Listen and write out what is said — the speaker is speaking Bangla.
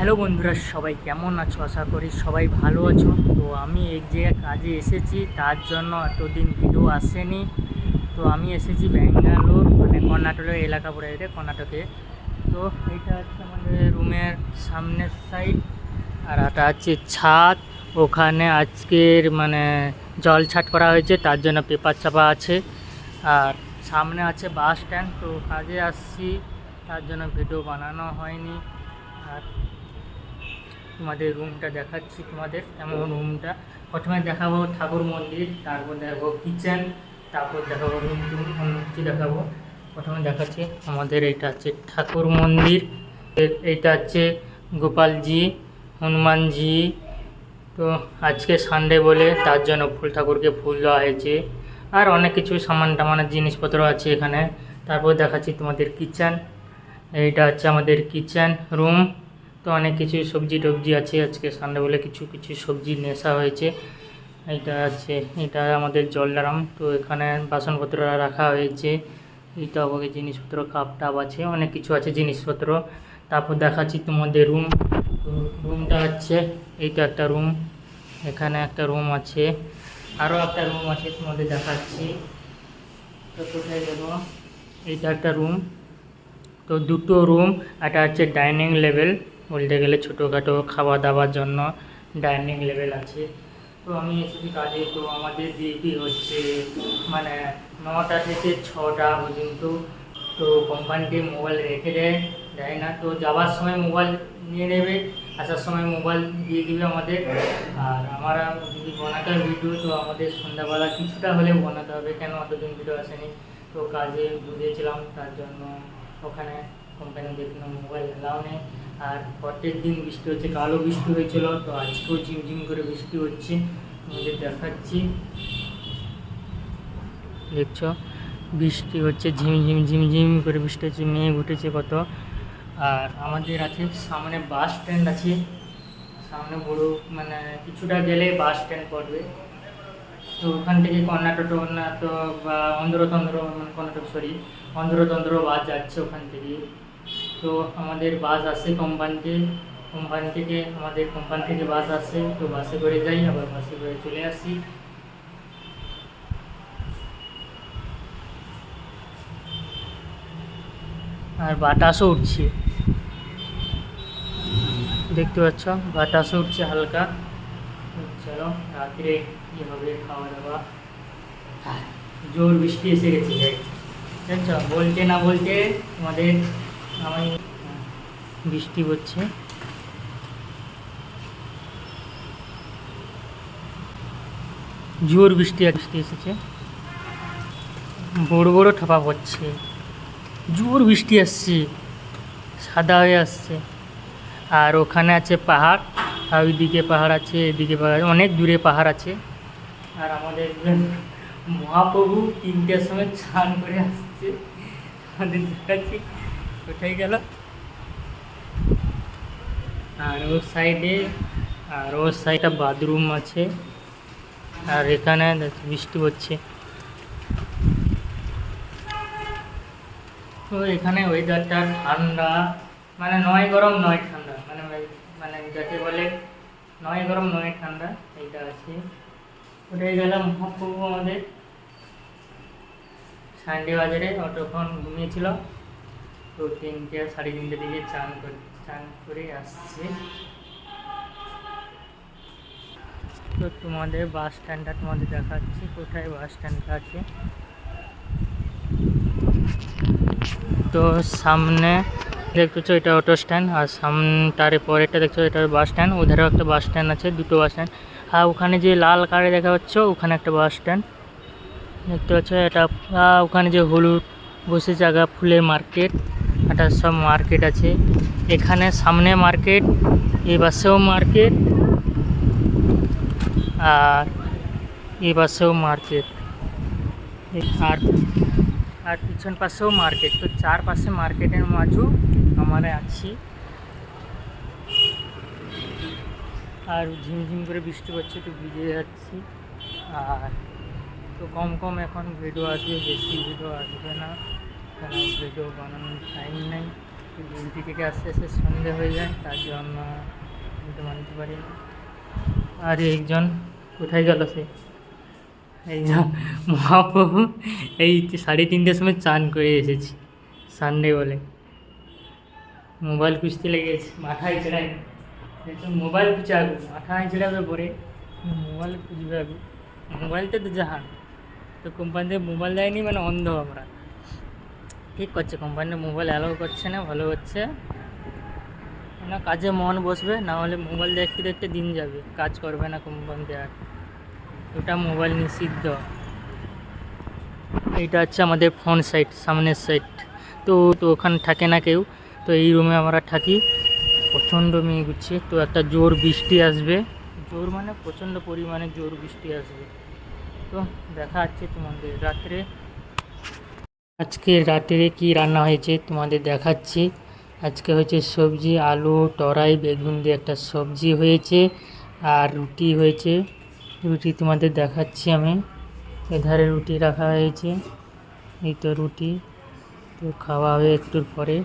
হ্যালো বন্ধুরা, সবাই কেমন আছো? আশা করি সবাই ভালো আছো। তো আমি এক জায়গায় কাজে এসেছি, তার জন্য এতদিন ভিডিও আসেনি। তো আমি এসেছি ব্যাঙ্গালোর, মানে কর্ণাটকের এলাকা পড়ে এটা কর্ণাটকে। তো এইটা হচ্ছে আমাদের রুমের সামনের সাইড, আর এটা হচ্ছে ছাদ। ওখানে আজকের মানে জল ছাট করা হয়েছে, তার জন্য পেপার চাপা আছে। আর সামনে আছে বাস স্ট্যান্ড। তো কাজে আসছি, তার জন্য ভিডিও বানানো হয়নি। আর তোমাদের রুমটা দেখাচ্ছি, তোমাদের এমন রুমটা। প্রথমে দেখাবো ঠাকুর মন্দির, তারপর দেখাবো কিচেন, তারপর দেখাবো রুম টুম অন্য কিছু দেখাবো। প্রথমে দেখাচ্ছি আমাদের এইটা হচ্ছে ঠাকুর মন্দির, এইটা হচ্ছে গোপালজি, হনুমানজি। তো আজকে সানডে বলে তার জন্য ফুল ঠাকুরকে ফুল দেওয়া হয়েছে। আর অনেক কিছু সামান টামানের জিনিসপত্র আছে এখানে। তারপর দেখাচ্ছি তোমাদের কিচেন, এইটা হচ্ছে আমাদের কিচেন রুম। তো অনেক কিছু সবজি টবজি আছে, আজকে সানডে বলে কিছু কিছু সবজি নেশা হয়েছে। এইটা আছে, এটা আমাদের জল ড্রাম। তো এখানে বাসনপত্র রাখা হয়েছে। এইটা আমাকে জিনিসপত্র কাপ টাপ আছে, অনেক কিছু আছে জিনিসপত্র। তারপর দেখাচ্ছি তোমাদের রুম। তো রুমটা হচ্ছে এইটা একটা রুম, এখানে একটা রুম আছে, আরও একটা রুম আছে, তোমাদের দেখাচ্ছি। তো কোথায় দেবো, এইটা একটা রুম। তো দুটো রুম, একটা হচ্ছে ডাইনিং লেভেল, বলতে গেলে ছোটোখাটো খাওয়া দাওয়ার জন্য ডাইনিং লেভেল আছে। তো আমি এসেছি কাজে। তো আমাদের ডিউটি হচ্ছে মানে 9টা থেকে 6টা পর্যন্ত। তো কোম্পানিতে মোবাইল রেখে দেয় না। তো যাওয়ার সময় মোবাইল নিয়ে নেবে, আসার সময় মোবাইল দিয়ে দিবে আমাদের। আর আমরা যদি বানাতে হয় ভিডিও, তো আমাদের সন্ধ্যাবেলা কিছুটা হলেও বানাতে হবে, কেন অতদিন ভিডিও আসেনি। তো কাজে বুঝিয়েছিলাম, তার জন্য ওখানে কোম্পানিতে কোনো মোবাইল এলাও নেই। আর প্রত্যেক দিন বৃষ্টি হচ্ছে, কালও বৃষ্টি হয়েছিল, তো আজকেও ঝিমঝিম করে বৃষ্টি হচ্ছে। তোমাদের দেখাচ্ছি, দেখছো বৃষ্টি হচ্ছে, ঝিমঝিম ঝিমঝিম করে বৃষ্টি হচ্ছে, মেঘ উঠেছে কত। আর আমাদের আছে সামনে বাস স্ট্যান্ড আছে, সামনে বড় মানে কিছুটা গেলে বাস স্ট্যান্ড পড়বে। তো ওখান থেকে কর্ণাটক বা অন্ধ্রতন্ধ্র, মানে কর্ণাটক সরি অন্ধ্রতন্ধ্র বাস যাচ্ছে ওখান থেকে। তো আমাদের বাস আসে কোম্পানি থেকে আমাদের কোম্পানি থেকে বাস আসে। তো বাসে করে যাই, আবার বাসে করে চলে আসি। আর বাতাসও উঠছে, দেখতে পাচ্ছ বাতাসও উঠছে হালকা। চলো রাত্রে কী হবে খাওয়া দাওয়া। জোর বৃষ্টি এসে গেছে, দেখছো বলতে না বলতে তোমাদের আমি বৃষ্টি হচ্ছে। জোর বৃষ্টি এসেছে, বড় বড় ঠোপা পড়ছে, জোর বৃষ্টি আসছে, সাদা হয়ে আসছে। আর ওখানে আছে পাহাড়, আর ওইদিকে পাহাড় আছে, এদিকে পাহাড়, অনেক দূরে পাহাড় আছে। আর আমাদের মহাপ্রভু 3টের সময় স্নান করে আসছে, আমাদের দেখাচ্ছি কোথায় গেল। আর ওর সাইডে বাথরুম আছে। আর এখানে বৃষ্টি হচ্ছে। তো এখানে ওয়েদারটা ঠান্ডা, মানে নয় গরম নয় ঠান্ডা, মানে মানে যাকে বলে নয় গরম নয় ঠান্ডা, এইটা আছে। ওটাই গেলাম মহাপ্রভু আমাদের সানডে বাজারে, অতক্ষণ ঘুমিয়েছিল। তো 3টে 3:30 দিকে চান করে আসছে। তো তোমাদের বাস স্ট্যান্ডটা তোমাদের দেখাচ্ছি, কোথায় বাস স্ট্যান্ডটা আছে। তো সামনে দেখতেছো এটা অটো স্ট্যান্ড, আর তার পরেরটা দেখছো এটা বাস স্ট্যান্ড, ওধারেও একটা বাস স্ট্যান্ড আছে, দুটো বাস স্ট্যান্ড। আর ওখানে যে লাল কারে দেখা হচ্ছে, ওখানে একটা বাস স্ট্যান্ড দেখতে পাচ্ছ। এটা ওখানে যে হলুদ বসে জায়গা ফুলের মার্কেট, এটা সব মার্কেট আছে। এখানে সামনে মার্কেট, এই পাশেও মার্কেট, আর এই পাশেও মার্কেট, আর আর পিছন পাশেও মার্কেট। তো চারপাশে মার্কেটের মাঝেও আমরা আছি। আর ঝিমঝিম করে বৃষ্টি পড়ছে, তো ভিজে যাচ্ছি। আর তো কম এখন ভিডিও আসবে, বেশি ভিডিও আসবে না, কারণ ভিডিও বানানোর টাইম নেই। ডিউটি থেকে আস্তে আস্তে সন্ধে হয়ে যায়, তার জন্য মানতে পারি না। আর একজন কোথায় গেল সে, এই যে মহাপ্রভু, এই 3:30টার সময় চান করে এসেছি সানডে বলে। মোবাইল খুঁজতে লেগেছে, মাথায় ছেড়াই মোবাইল খুঁজে আগে মাথায় ছেড়াবে পরে মোবাইল খুঁজবে আগে। মোবাইলটা তো জাহান, তো কোম্পানিতে মোবাইল দেয়নি মানে অন্ধ আমরা। ঠিক করছে কোম্পানির মোবাইল অ্যালাউ করছে না, ভালো হচ্ছে না, কাজে মন বসবে, না হলে মোবাইল দেখতে দেখতে দিন যাবে, কাজ করবে না কোম্পানিতে আর। ওটা মোবাইল নিষিদ্ধ। এইটা হচ্ছে আমাদের ফ্রন্ট সাইড, সামনের সাইড। তো তো ওখানে থাকে না কেউ, তো এই রুমে আমরা থাকি। প্রচণ্ড মেঘ উঠছে, তো একটা জোর বৃষ্টি আসবে, জোর মানে প্রচণ্ড পরিমাণে জোর বৃষ্টি আসবে। তো দেখা যাচ্ছে তোমাদের রাত্রে, আজকে রাত্রে কি রান্না হয়েছে তোমাদের দেখাচ্ছি। আজকে হয়েছে সবজি, আলু টরাই বেগুন দিয়ে একটা সবজি হয়েছে, আর রুটি হয়েছে। রুটি তোমাদের দেখাচ্ছি আমি, এধারে রুটি রাখা হয়েছে, এই তো রুটি, তো খাওয়া হবে একটুর পরে।